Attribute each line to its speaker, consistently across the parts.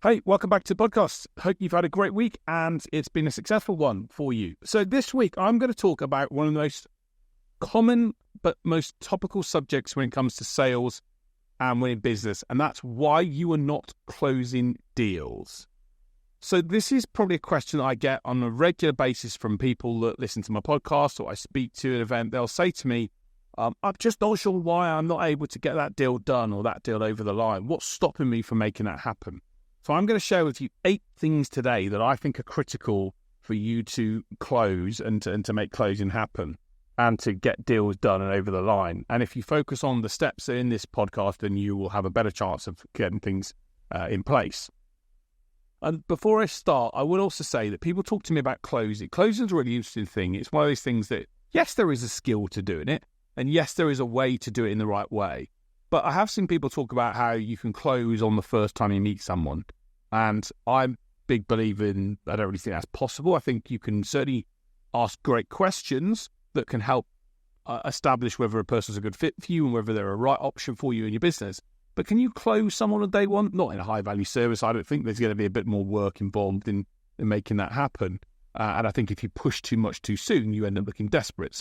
Speaker 1: Hey, welcome back to the podcast. Hope you've had a great week and it's been a successful one for you. So this week, I'm going to talk about one of the most common but most topical subjects when it comes to sales and winning business, and that's why you are not closing deals. So this is probably a question that I get on a regular basis from people that listen to my podcast or I speak to at an event. They'll say to me, I'm just not sure why I'm not able to get that deal done or that deal over the line. What's stopping me from making that happen? So I'm going to share with you 8 things today that I think are critical for you to close and to make closing happen and to get deals done and over the line. And if you focus on the steps in this podcast, then you will have a better chance of getting things in place. And before I start, I would also say that people talk to me about closing. Closing is a really interesting thing. It's one of those things that, yes, there is a skill to doing it, and yes, there is a way to do it in the right way. But I have seen people talk about how you can close on the first time you meet someone. And I'm a big believer in, I don't really think that's possible. I think you can certainly ask great questions that can help establish whether a person's a good fit for you and whether they're a right option for you in your business. But can you close someone on day one? Not in a high-value service. I don't think there's going to be a bit more work involved in making that happen. And I think if you push too much too soon, you end up looking desperate.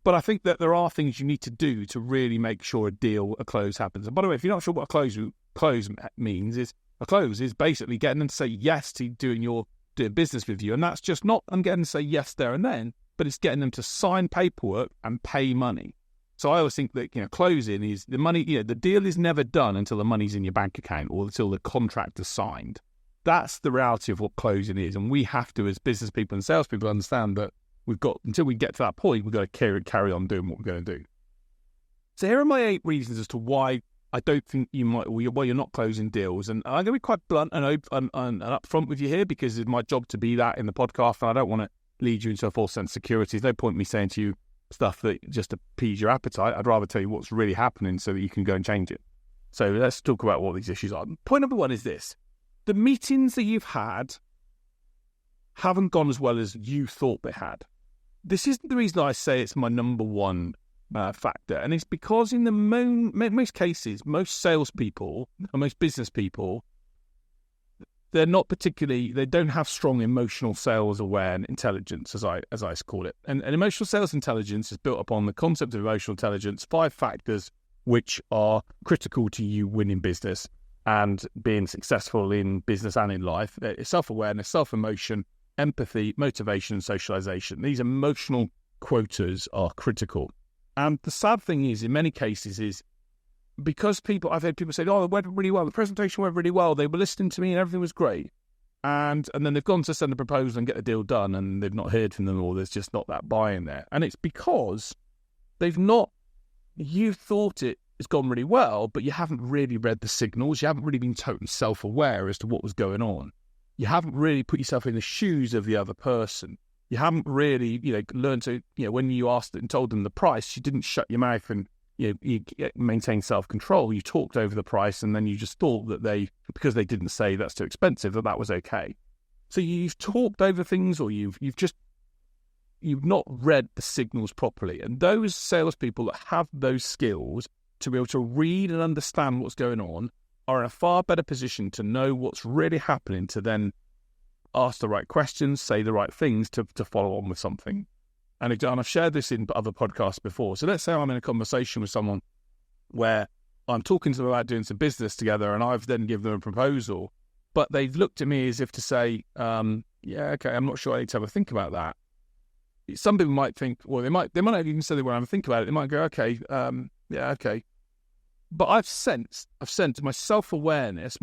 Speaker 1: But I think that there are things you need to do to really make sure a close happens. And by the way, if you're not sure what a close means, a close is basically getting them to say yes to doing business with you. And that's just not, I'm getting to say yes there and then, but it's getting them to sign paperwork and pay money. So I always think that, closing is the money, the deal is never done until the money's in your bank account or until the contract is signed. That's the reality of what closing is. And we have to, as business people and salespeople, understand that until we get to that point, we've got to carry on doing what we're going to do. So here are my 8 reasons as to why I don't think you're not closing deals. And I'm going to be quite blunt and upfront with you here because it's my job to be that in the podcast. And I don't want to lead you into a false sense of security. There's no point in me saying to you stuff that just appease your appetite. I'd rather tell you what's really happening so that you can go and change it. So let's talk about what these issues are. Point number 1 is this. The meetings that you've had haven't gone as well as you thought they had. This isn't the reason I say it's my number 1 factor, and it's because in the most cases, most salespeople and most business people, they don't have strong emotional sales intelligence, as I call it. And emotional sales intelligence is built upon the concept of emotional intelligence, 5 factors which are critical to you winning business and being successful in business and in life. Self-awareness, self-emotion, empathy, motivation, and socialization. These emotional quotas are critical. And the sad thing is, in many cases, is because I've had people say, it went really well, the presentation went really well, they were listening to me and everything was great. And then they've gone to send a proposal and get the deal done and they've not heard from them, or there's just not that buy-in there. And it's because you thought it has gone really well, but you haven't really read the signals. You haven't really been totally self-aware as to what was going on. You haven't really put yourself in the shoes of the other person. You haven't really, learned to, when you asked and told them the price, you didn't shut your mouth and, you maintain self-control. You talked over the price and then you just thought that because they didn't say that's too expensive, that was okay. So you've talked over things, or you've not read the signals properly. And those salespeople that have those skills to be able to read and understand what's going on are in a far better position to know what's really happening, to then ask the right questions, say the right things to follow on with something. And I've shared this in other podcasts before. So let's say I'm in a conversation with someone where I'm talking to them about doing some business together and I've then given them a proposal, but they've looked at me as if to say, yeah, okay, I'm not sure I need to have a think about that. Some people might think, well, they might not even say they want to have a think about it. They might go, okay, yeah, okay. But I've sensed my self-awareness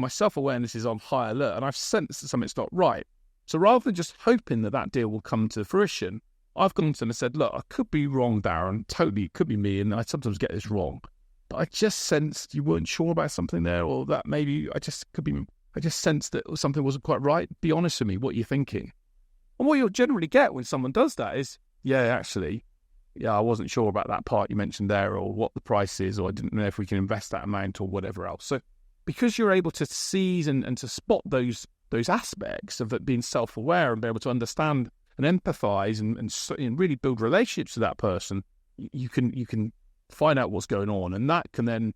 Speaker 1: is on high alert, and I've sensed that something's not right. So rather than just hoping that deal will come to fruition, I've gone to them and said, look, I could be wrong, Darren, totally, it could be me, and I sometimes get this wrong. But I just sensed you weren't sure about something there, or that maybe I just sensed that something wasn't quite right. Be honest with me, what you're thinking. And what you'll generally get when someone does that is, I wasn't sure about that part you mentioned there, or what the price is, or I didn't know if we can invest that amount or whatever else. So because you're able to seize and to spot those aspects of it, being self-aware and be able to understand and empathize and really build relationships with that person, you can find out what's going on, and that can then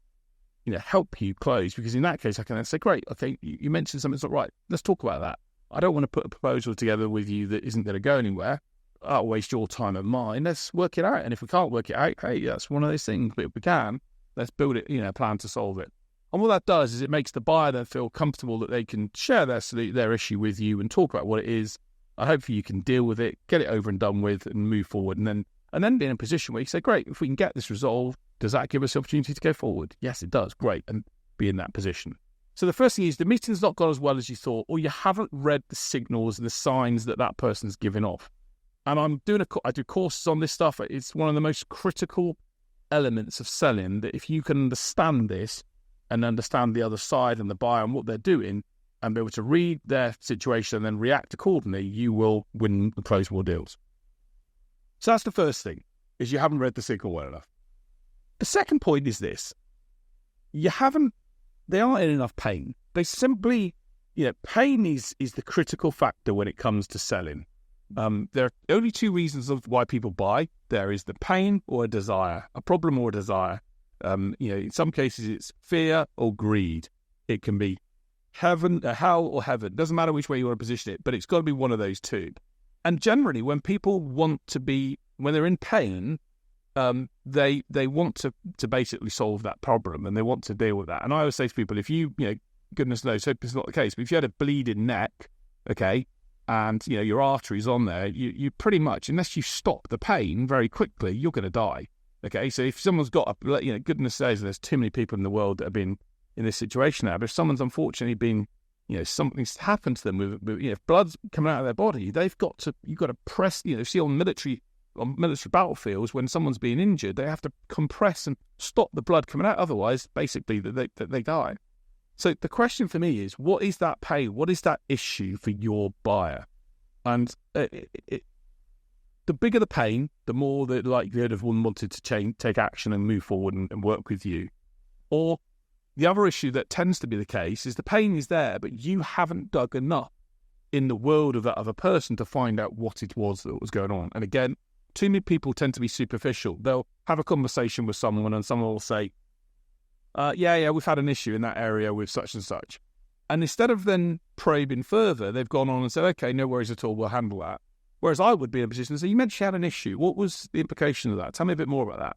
Speaker 1: help you close, because in that case I can then say, great, okay, you mentioned something's not right. Let's talk about that. I don't want to put a proposal together with you that isn't going to go anywhere. I'll waste your time and mine. Let's work it out. And if we can't work it out, hey, that's one of those things. But if we can, let's build it, a plan to solve it. And what that does is it makes the buyer then feel comfortable that they can share their issue with you and talk about what it is. And hopefully you can deal with it, get it over and done with, and move forward. And then be in a position where you say, great, if we can get this resolved, does that give us the opportunity to go forward? Yes, it does. Great. And be in that position. So the first thing is the meeting's not gone as well as you thought, or you haven't read the signals and the signs that person's giving off. And I do courses on this stuff. It's one of the most critical elements of selling, that if you can understand this and understand the other side and the buyer and what they're doing and be able to read their situation and then react accordingly, you will win and close more deals. So that's the first thing, is you haven't read the signal well enough. The second point is this. They aren't in enough pain. They simply, pain is the critical factor when it comes to selling. There are only two reasons of why people buy. There is the pain or a desire, a problem or a desire. In some cases it's fear or greed. It can be hell or heaven. Doesn't matter which way you want to position it, but it's got to be one of those two. And generally, when people when they're in pain, they want to basically solve that problem and they want to deal with that. And I always say to people, if you goodness knows, hope it's not the case, but if you had a bleeding neck, okay, and your arteries on there, you pretty much, unless you stop the pain very quickly, you're going to die. Okay, so if someone's got goodness knows, there's too many people in the world that have been in this situation now. But if someone's unfortunately been, something's happened to them with if blood's coming out of their body, you've got to press. See on military battlefields, when someone's being injured, they have to compress and stop the blood coming out. Otherwise, basically, they die. So the question for me is, what is that pain? What is that issue for your buyer? And the bigger the pain, the more the likelihood of one wanted to take action and move forward and work with you. Or the other issue that tends to be the case is the pain is there, but you haven't dug enough in the world of that other person to find out what it was that was going on. And again, too many people tend to be superficial. They'll have a conversation with someone and someone will say, yeah, we've had an issue in that area with such and such. And instead of then probing further, they've gone on and said, okay, no worries at all, we'll handle that. Whereas I would be in a position to say, you mentioned you had an issue. What was the implication of that? Tell me a bit more about that.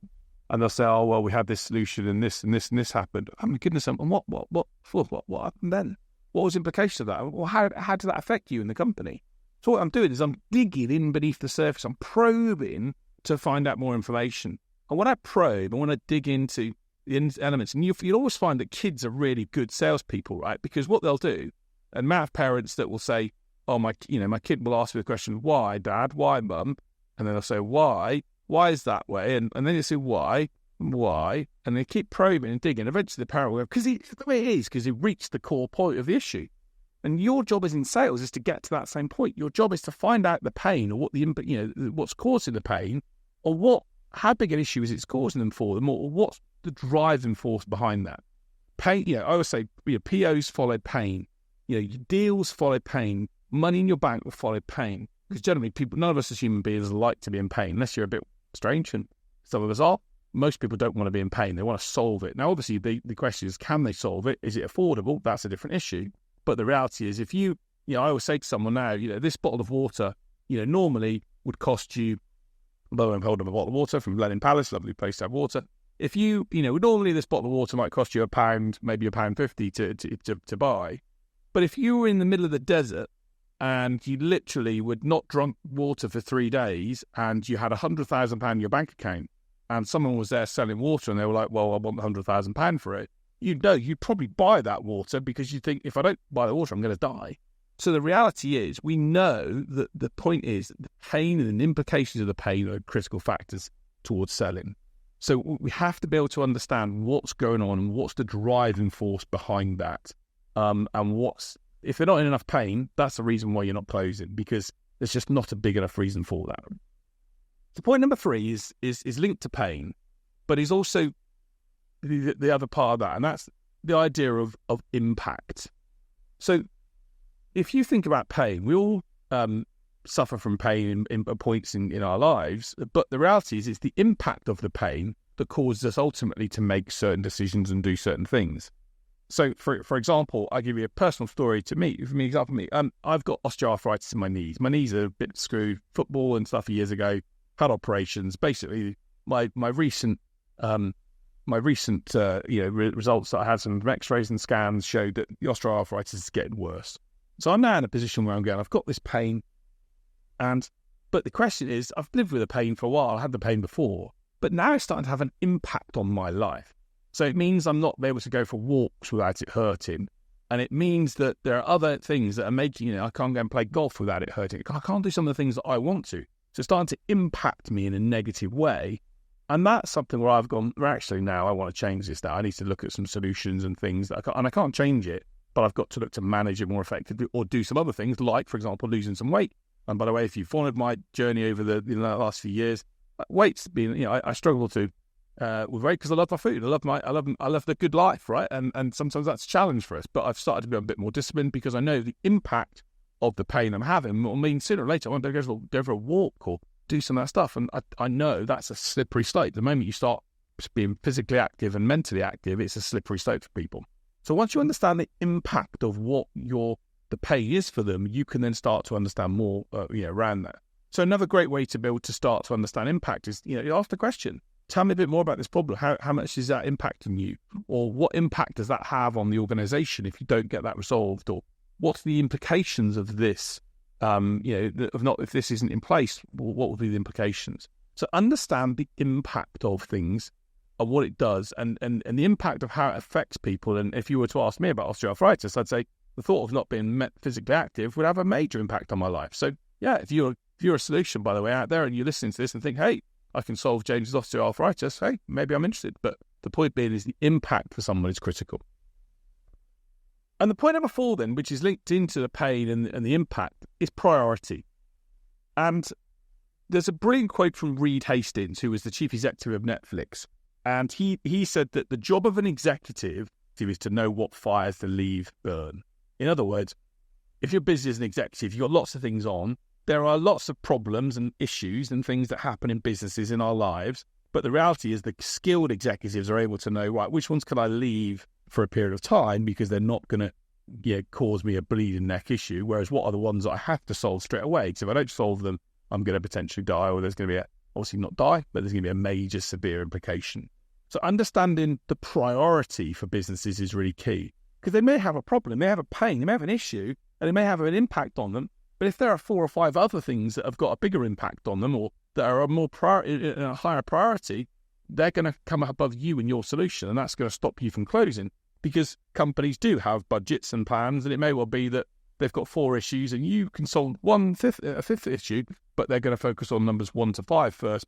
Speaker 1: And they'll say, oh, well, we had this solution and this and this and this happened. Oh, my goodness, and what happened then? What was the implication of that? Well, how did that affect you in the company? So what I'm doing is I'm digging in beneath the surface. I'm probing to find out more information. And when I probe, and when I dig into the elements, and you'll always find that kids are really good salespeople, right? Because what they'll do, and I have parents that will say, oh, my kid will ask me the question, why, Dad? Why, Mum? And then they'll say, why? Why is that way? And then they say, why? And they keep probing and digging. Eventually the parent will go, because the way it is, because it reached the core point of the issue. And your job as in sales is to get to that same point. Your job is to find out the pain, or what what's causing the pain, or how big an issue is it's causing them for them, or what's the driving force behind that. Pain, I always say, POs follow pain. Deals follow pain. Money in your bank will follow pain. Because generally, none of us as human beings like to be in pain, unless you're a bit strange, and some of us are. Most people don't want to be in pain. They want to solve it. Now, obviously, the question is, can they solve it? Is it affordable? That's a different issue. But the reality is, if I always say to someone now, this bottle of water, normally would cost you, although I'm holding a bottle of water from Blenheim Palace, lovely place to have water. If normally this bottle of water might cost you £1, maybe £1.50 to buy. But if you were in the middle of the desert and you literally would not drunk water for 3 days and you had £100,000 in your bank account and someone was there selling water and they were like, well, I want £100,000 for it, you'd probably buy that water because you think, if I don't buy the water, I'm going to die. So the reality is, we know that the point is that the pain and the implications of the pain are critical factors towards selling. So we have to be able to understand what's going on and what's the driving force behind that. And if they're not in enough pain, that's the reason why you're not closing, because there's just not a big enough reason for that. So point number 3 is linked to pain, but is also the other part of that, and that's the idea of impact. So if you think about pain, we all suffer from pain in points in our lives, but the reality is it's the impact of the pain that causes us ultimately to make certain decisions and do certain things. So, for example, I'll give you a personal story to me. For me, example, me, I've got osteoarthritis in my knees. My knees are a bit screwed. Football and stuff years ago, had operations. Basically, my recent results that I had from X-rays and scans showed that the osteoarthritis is getting worse. So I'm now in a position where I'm going, I've got this pain, but the question is, I've lived with the pain for a while. I had the pain before, but now it's starting to have an impact on my life. So it means I'm not able to go for walks without it hurting. And it means that there are other things that are making, I can't go and play golf without it hurting. I can't do some of the things that I want to. So it's starting to impact me in a negative way. And that's something where I've gone, well, actually now I want to change this now. I need to look at some solutions and things that I can't change it, but I've got to look to manage it more effectively or do some other things like, for example, losing some weight. And by the way, if you've followed my journey over the last few years, weight's been, I struggle to with weight because I love my food. I love the good life, right? And sometimes that's a challenge for us. But I've started to be a bit more disciplined because I know the impact of the pain I'm having will mean sooner or later I want to go for a walk or do some of that stuff. And I know that's a slippery slope. The moment you start being physically active and mentally active, it's a slippery slope for people. So once you understand the impact of what the pain is for them, you can then start to understand more around that. So another great way to be able to start to understand impact is, you ask the question, tell me a bit more about this problem. How much is that impacting you? Or what impact does that have on the organization if you don't get that resolved? Or what's the implications of this? If this isn't in place, what will be the implications? So understand the impact of things and what it does and the impact of how it affects people. And if you were to ask me about osteoarthritis, I'd say the thought of not being physically active would have a major impact on my life. So yeah, if you're a solution, by the way, out there and you're listening to this and think, hey, I can solve James's osteoarthritis, hey, maybe I'm interested. But the point being is the impact for someone is critical. And the point number 4 then, which is linked into the pain and the impact, is priority. And there's a brilliant quote from Reed Hastings, who was the chief executive of Netflix. And he said that the job of an executive is to know what fires to leave burn. In other words, if you're busy as an executive, you've got lots of things on. There are lots of problems and issues and things that happen in businesses in our lives. But the reality is the skilled executives are able to know, right, which ones can I leave for a period of time because they're not going to cause me a bleeding neck issue. Whereas what are the ones that I have to solve straight away? Because if I don't solve them, I'm going to potentially die, or there's going to be obviously not die, but there's going to be a major severe implication. So understanding the priority for businesses is really key, because they may have a problem, they may have a pain, they may have an issue, and it may have an impact on them. But if there are 4 or 5 other things that have got a bigger impact on them or that are a higher priority, they're going to come above you and your solution, and that's going to stop you from closing, because companies do have budgets and plans, and it may well be that they've got 4 issues and you can solve a fifth issue, but they're going to focus on numbers 1 to 4 first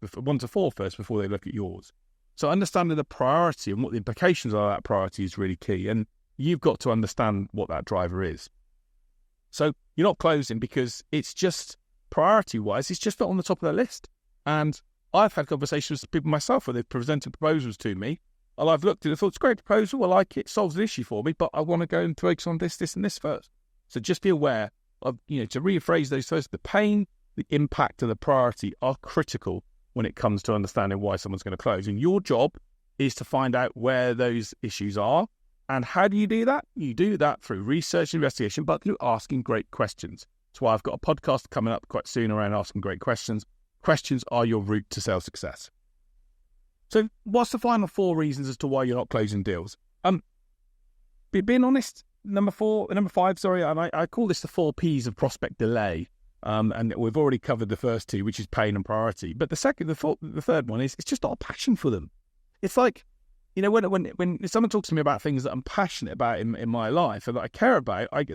Speaker 1: before they look at yours. So understanding the priority and what the implications of that priority is really key, and you've got to understand what that driver is. So you're not closing because it's just priority-wise, it's just not on the top of their list. And I've had conversations with people myself where they've presented proposals to me, and I've looked at it and thought, it's a great proposal, I like it, solves an issue for me, but I want to go and focus on this, and this first. So just be aware of, to rephrase those first, the pain, the impact, and the priority are critical when it comes to understanding why someone's going to close. And your job is to find out where those issues are. And how do you do that? You do that through research and investigation, but through asking great questions. That's why I've got a podcast coming up quite soon around asking great questions. Questions are your route to sales success. So what's the final 4 reasons as to why you're not closing deals? Being honest, number 5, and I call this the 4 Ps of prospect delay. And we've already covered the first 2, which is pain and priority. But the third one is it's just not a passion for them. It's like, when someone talks to me about things that I'm passionate about in my life and that I care about, I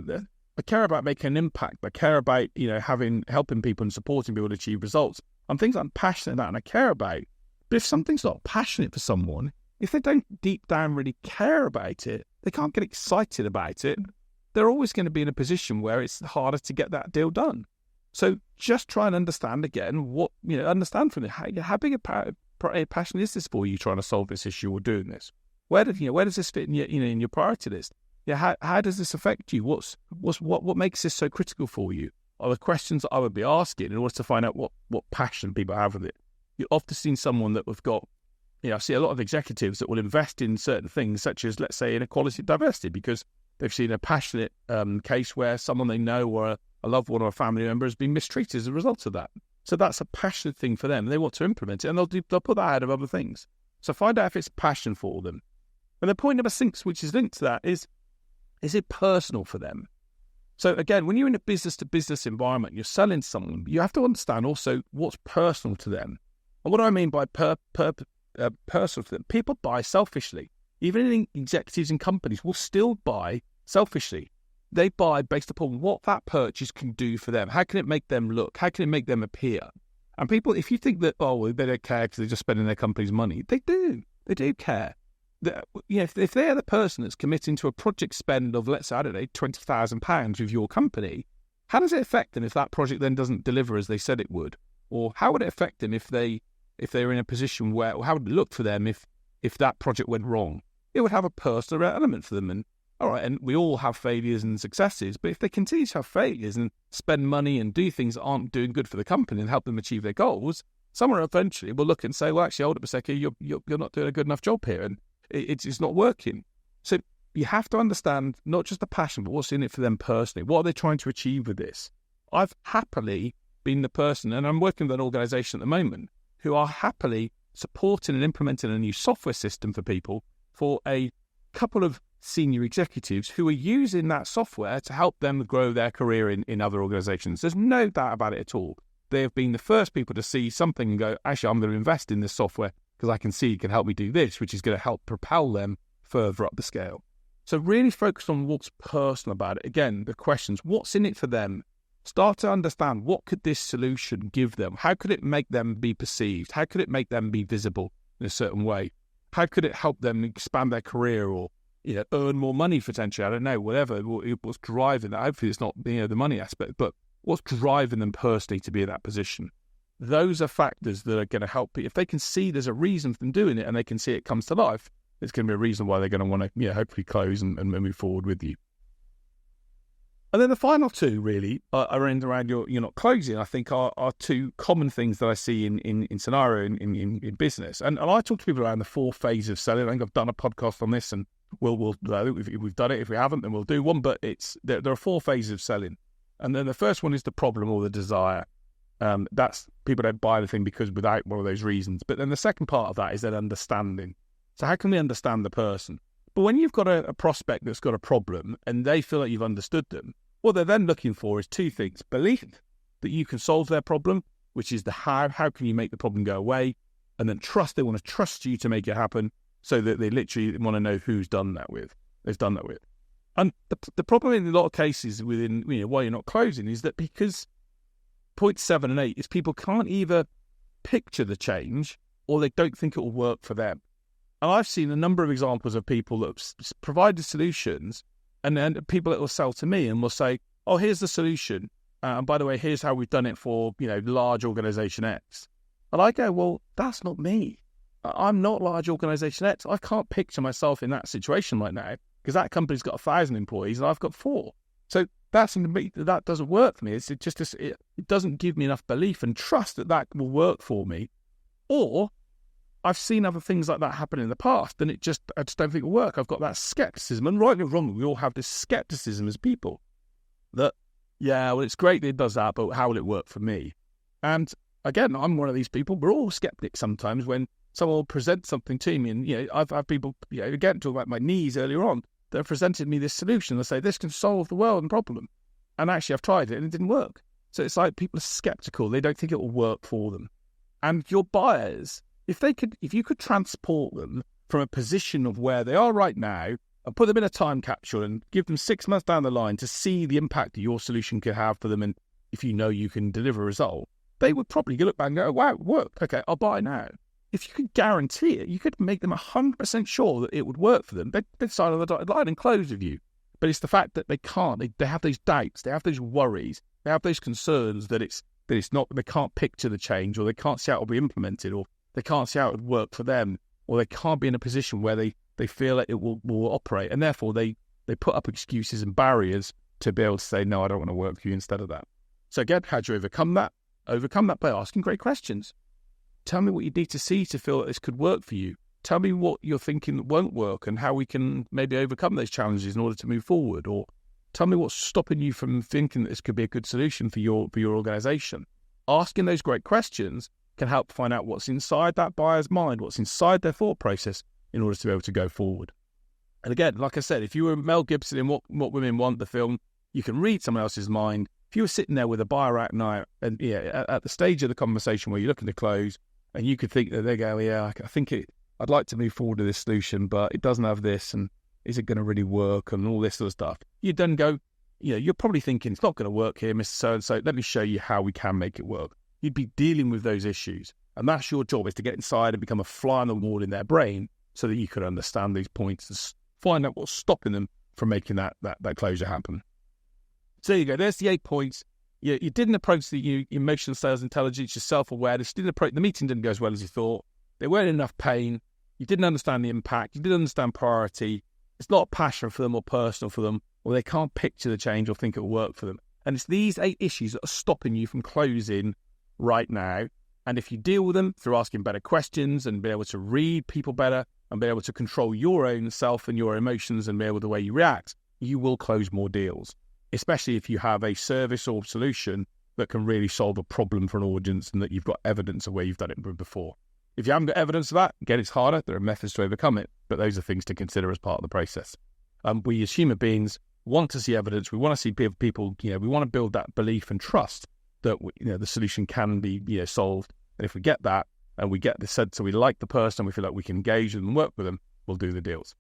Speaker 1: care about making an impact. I care about, helping people and supporting people to achieve results. And things I'm passionate about and I care about. But if something's not passionate for someone, if they don't deep down really care about it, they can't get excited about it, they're always going to be in a position where it's harder to get that deal done. So just try and understand again understand from it, how big a passion is this for you trying to solve this issue or doing this? Where does this fit in your priority list? How does this affect you? What makes this so critical for you? Are the questions that I would be asking in order to find out what passion people have with it. You've often seen someone that have got, I see a lot of executives that will invest in certain things, such as, let's say, inequality and diversity, because they've seen a passionate case where someone they know or a loved one or a family member has been mistreated as a result of that. So that's a passionate thing for them. They want to implement it, and they'll put that ahead of other things. So find out if it's passion for them. And the point number 6, which is linked to that, is it personal for them? So again, when you're in a business-to-business environment, you're selling to someone, you have to understand also what's personal to them. And what do I mean by personal to them? People buy selfishly. Even in executives and companies will still buy selfishly. They buy based upon what that purchase can do for them. How can it make them look? How can it make them appear? And people, if you think that, well, they don't care because they're just spending their company's money, they do. They do care. If they're the person that's committing to a project spend of, let's say, I don't know, £20,000 with your company, how does it affect them if that project then doesn't deliver as they said it would? Or how would it affect them if they're in a position where, or how would it look for them if that project went wrong? It would have a personal element for them. And all right, and we all have failures and successes, but if they continue to have failures and spend money and do things that aren't doing good for the company and help them achieve their goals, someone eventually will look and say, well, actually, hold up a second, you're not doing a good enough job here, and it's not working. So you have to understand not just the passion, but what's in it for them personally. What are they trying to achieve with this? I've happily been the person, and I'm working with an organisation at the moment, who are happily supporting and implementing a new software system for people for a couple of senior executives who are using that software to help them grow their career in other organisations. There's no doubt about it at all. They have been the first people to see something and go, actually, I'm going to invest in this software because I can see it can help me do this, which is going to help propel them further up the scale. So really focus on what's personal about it. Again, the questions, what's in it for them? Start to understand, what could this solution give them? How could it make them be perceived? How could it make them be visible in a certain way? How could it help them expand their career or earn more money potentially? I don't know, whatever. What's driving that? Hopefully it's not the money aspect, but what's driving them personally to be in that position? Those are factors that are going to help people. If they can see there's a reason for them doing it and they can see it comes to life, it's going to be a reason why they're going to want to hopefully close and move forward with you. And then the final two really are around you're not closing, I think are two common things that I see in scenario in business. And I talk to people around the 4 phases of selling. I think I've done a podcast on this, and we'll if we've done it. If we haven't, then we'll do one. But there are 4 phases of selling. And then the first one is the problem or the desire. That's people don't buy the thing because without one of those reasons. But then the second part of that is that understanding. So how can we understand the person? But when you've got a prospect that's got a problem and they feel like you've understood them, what they're then looking for is 2 things. Belief that you can solve their problem, which is the how can you make the problem go away? And then trust, they want to trust you to make it happen, so that they literally want to know who's done that with. And the problem in a lot of cases within, why you're not closing is that because point 7 and 8 is people can't either picture the change or they don't think it will work for them. And I've seen a number of examples of people that have provided solutions, and then people that will sell to me and will say, oh, here's the solution. And by the way, here's how we've done it for, large organisation X. And I go, well, that's not me. I'm not large organisation X. I can't picture myself in that situation right now because that company's got 1,000 employees and I've got 4. So that doesn't work for me. It doesn't give me enough belief and trust that will work for me. Or I've seen other things like that happen in the past, and I just don't think it'll work. I've got that skepticism, and rightly or wrongly, we all have this skepticism as people that, it's great that it does that, but how will it work for me? And again, I'm one of these people. We're all skeptics sometimes when someone will present something to me, and I've had people, again, talk about my knees earlier on, that have presented me this solution. They say this can solve the world problem, and actually I've tried it and it didn't work. So it's like people are skeptical; they don't think it will work for them. And your buyers, if you could transport them from a position of where they are right now and put them in a time capsule and give them 6 months down the line to see the impact that your solution could have for them, and if you can deliver a result, they would probably look back and go, wow, it worked. Okay, I'll buy now. If you could guarantee it, you could make them 100% sure that it would work for them. They'd sign on the dotted line and close with you. But it's the fact that they can't. They have those doubts. They have those worries. They have those concerns that it's not. They can't picture the change, or they can't see how it will be implemented, or they can't see how it would work for them, or they can't be in a position where they feel like it will operate, and therefore they put up excuses and barriers to be able to say, no, I don't want to work for you instead of that. So again, how do you overcome that? Overcome that by asking great questions. Tell me what you need to see to feel that this could work for you. Tell me what you're thinking that won't work and how we can maybe overcome those challenges in order to move forward. Or tell me what's stopping you from thinking that this could be a good solution for your organization. Asking those great questions can help find out what's inside that buyer's mind, what's inside their thought process in order to be able to go forward. And again, like I said, if you were Mel Gibson in What Women Want, the film, you can read someone else's mind. If you were sitting there with a buyer at night and at the stage of the conversation where you're looking to close and you could think that they go, I'd like to move forward to this solution, but it doesn't have this, and is it going to really work, and all this sort of stuff. You'd then go, you're probably thinking, it's not going to work here, Mr. So-and-so, let me show you how we can make it work. You'd be dealing with those issues. And that's your job, is to get inside and become a fly on the wall in their brain so that you can understand these points and find out what's stopping them from making that closure happen. So there you go. There's the 8 points. You didn't approach the emotional sales intelligence, your self-awareness. The meeting didn't go as well as you thought. There weren't enough pain. You didn't understand the impact. You didn't understand priority. It's not passion for them or personal for them, or they can't picture the change or think it'll work for them. And it's these 8 issues that are stopping you from closing right now. And if you deal with them through asking better questions and be able to read people better and be able to control your own self and your emotions and be able to the way you react, you will close more deals, especially if you have a service or solution that can really solve a problem for an audience and that you've got evidence of where you've done it before. If you haven't got evidence of that, again, it's harder. There are methods to overcome it, but those are things to consider as part of the process. We as human beings want to see evidence. We want to see people, we want to build that belief and trust that the solution can be solved. And if we get that and we get this said, so we like the person, we feel like we can engage with them and work with them, we'll do the deals.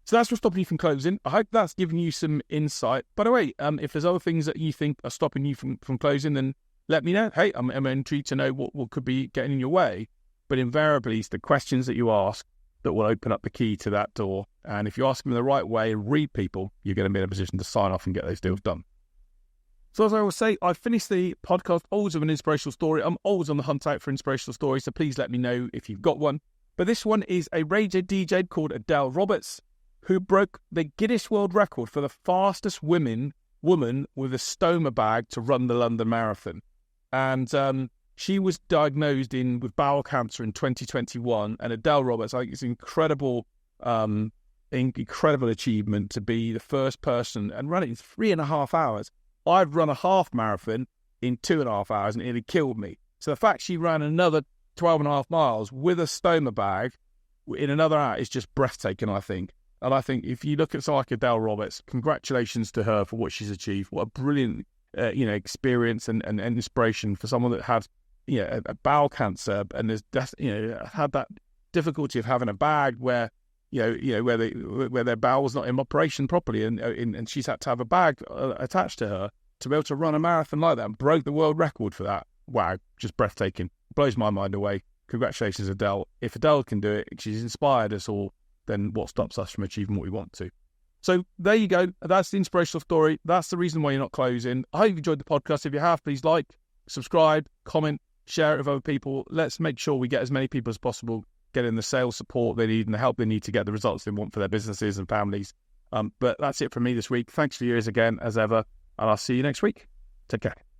Speaker 1: So that's what's stopping you from closing. I hope that's given you some insight. By the way, if there's other things that you think are stopping you from closing, then let me know. Hey, I'm intrigued to know what could be getting in your way. But invariably, it's the questions that you ask that will open up the key to that door. And if you ask them in the right way and read people, you're going to be in a position to sign off and get those deals done. So as I always say, I've finished the podcast always with an inspirational story. I'm always on the hunt out for inspirational stories, so please let me know if you've got one. But this one is a radio DJ called Adele Roberts, who broke the Guinness World Record for the fastest woman with a stoma bag to run the London Marathon. And she was diagnosed with bowel cancer in 2021. And Adele Roberts, I think it's an incredible achievement to be the first person and run it in 3.5 hours. I've run a half marathon in 2.5 hours and it nearly killed me. So the fact she ran another 12.5 miles with a stoma bag in another hour is just breathtaking, I think. And I think if you look at someone like Adele Roberts, congratulations to her for what she's achieved. What a brilliant, experience and inspiration for someone that has, a bowel cancer and has, had that difficulty of having a bag where where their bowel was not in operation properly, and she's had to have a bag attached to her to be able to run a marathon like that and broke the world record for that. Wow, just breathtaking. Blows my mind away. Congratulations, Adele. If Adele can do it, she's inspired us all, then what stops us from achieving what we want to? So there you go. That's the inspirational story. That's the reason why you're not closing. I hope you enjoyed the podcast. If you have, please like, subscribe, comment, share it with other people. Let's make sure we get as many people as possible getting the sales support they need and the help they need to get the results they want for their businesses and families. But that's it from me this week. Thanks for your ears again, as ever, and I'll see you next week. Take care.